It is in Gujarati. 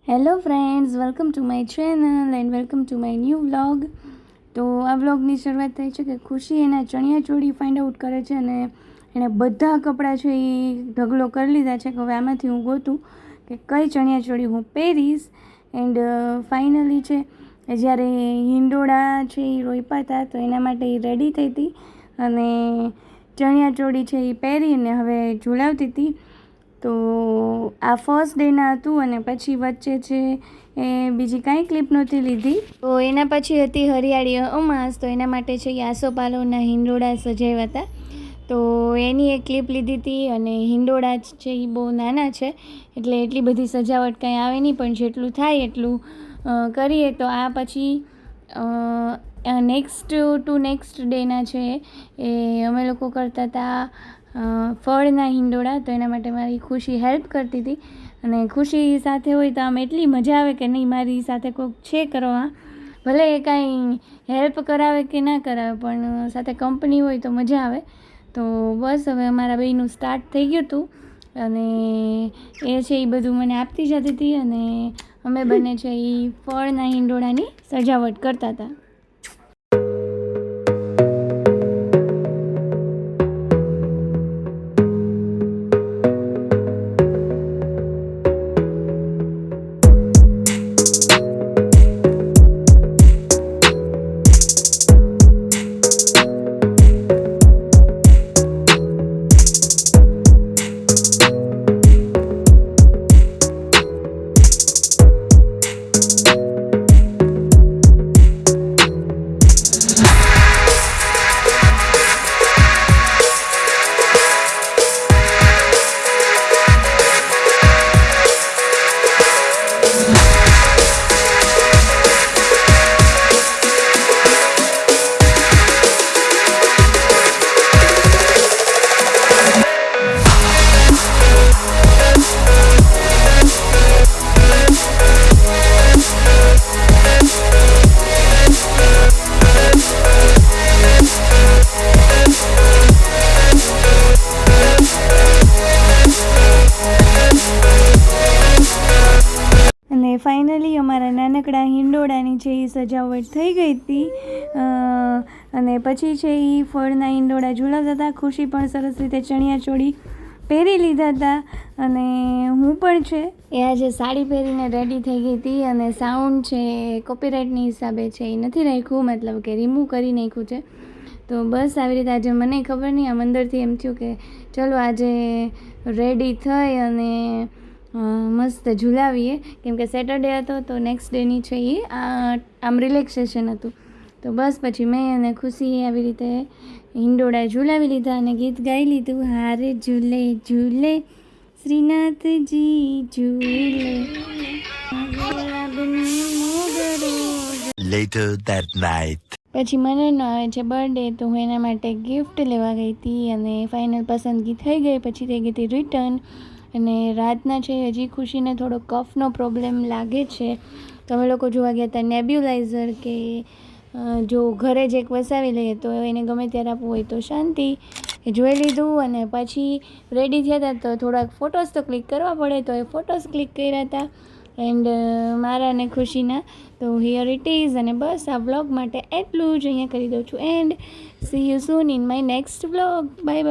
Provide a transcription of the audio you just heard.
Hello friends, welcome to my channel and welcome to my new vlog. તો આ વ્લોગની શરૂઆત થાય છે કે ખુશી એના ચણિયાચોળી ફાઇન્ડ આઉટ કરે છે અને એણે બધા કપડાં છે એ ઢગલો કરી લીધા છે કે હવે આમાંથી હું ગોતું કે કઈ ચણિયાચોળી હું પહેરીશ. એન્ડ ફાઇનલી છે જ્યારે હિંડોળા છે એ રોપ્યા હતા તો એના માટે એ રેડી થઈ હતી અને ચણિયાચોળી છે એ પહેરીને હવે ઝુલાવતી હતી. તો આ ફર્સ્ટ ડેના હતું અને પછી વચ્ચે છે એ બીજી કાંઈ ક્લિપ નહોતી લીધી. તો એના પછી હતી હરિયાળી અમાસ, તો એના માટે છે એ આસોપાલવના હિંડોળા સજાવ્યા હતા. તો એની એક ક્લિપ લીધી હતી અને હિંડોળા છે એ બહુ નાના છે એટલે એટલી બધી સજાવટ કાંઈ આવે નહીં, પણ જેટલું થાય એટલું કરીએ. તો આ પછી નેક્સ્ટ ડેના છે એ અમે લોકો કરતા હતા ફળના હિંડોળા. તો એના માટે મારી ખુશી હેલ્પ કરતી હતી અને ખુશી સાથે હોય તો આમ એટલી મજા આવે કે નહીં મારી સાથે કોઈક છે કરવા, ભલે એ કાંઈ હેલ્પ કરાવે કે ના કરાવે પણ સાથે કંપની હોય તો મજા આવે. તો બસ હવે અમારા બેયનું સ્ટાર્ટ થઈ ગયું હતું અને એ છે એ બધું મને આપતી જતી હતી અને અમે બંને છે એ ફળના હિંડોળાની સજાવટ કરતા હતા. ફાઇનલી અમારા નાનકડા હિંડોળાની છે એ સજાવટ થઈ ગઈ હતી અને પછી છે એ ફળના હિંડોળા ઝુલાવતા હતા. ખુશી પણ સરસ રીતે ચણિયાચોળી પહેરી લીધા હતા અને હું પણ છે એ આજે સાડી પહેરીને રેડી થઈ ગઈ હતી અને સાઉન્ડ છે કોપીરાઇટની હિસાબે છે એ નથી રાખ્યું, મતલબ કે રિમૂવ કરી નાખ્યું છે. તો બસ આવી રીતે આજે મને ખબર નહીં, આમ અંદરથી એમ થયું કે ચલો આજે રેડી થઈ અને મસ્ત ઝુલાવીએ, કેમ કે સેટરડે હતો તો નેક્સ્ટ ડેની છે એ આમ રિલેક્સેશન હતું. તો બસ પછી મેં અને ખુશીએ આવી રીતે હિંડોળા ઝુલાવી લીધા અને ગીત ગાઈ લીધું, હારે ઝૂલે ઝૂલે શ્રીનાથજી ઝૂલે. Later that night. પછી મનનનો આવે છે બર્થડે, તો હું એના માટે ગિફ્ટ લેવા ગઈ હતી અને ફાઇનલ પસંદગી થઈ ગઈ. પછી થઈ ગઈ હતી રિટર્ન અને રાતના છે હજી ખુશીને થોડો કફનો પ્રોબ્લેમ લાગે છે તો અમે લોકો જોવા ગયા હતા નેબ્યુલાઇઝર, કે જો ઘરે જ એક વસાવી લઈએ તો એને ગમે ત્યારે આપવું હોય તો શાંતિ. એ જોઈ લીધું અને પછી રેડી થયા હતા તો થોડાક ફોટોસ તો ક્લિક કરવા પડે, તો એ ફોટોસ ક્લિક કર્યા હતા એન્ડ મારા અને ખુશીના. તો હિયર ઇટ ઇઝ અને બસ આ વ્લોગ માટે એટલું જ અહીંયા કરી દઉં છું and C you soon in my next vlog. Bye bye.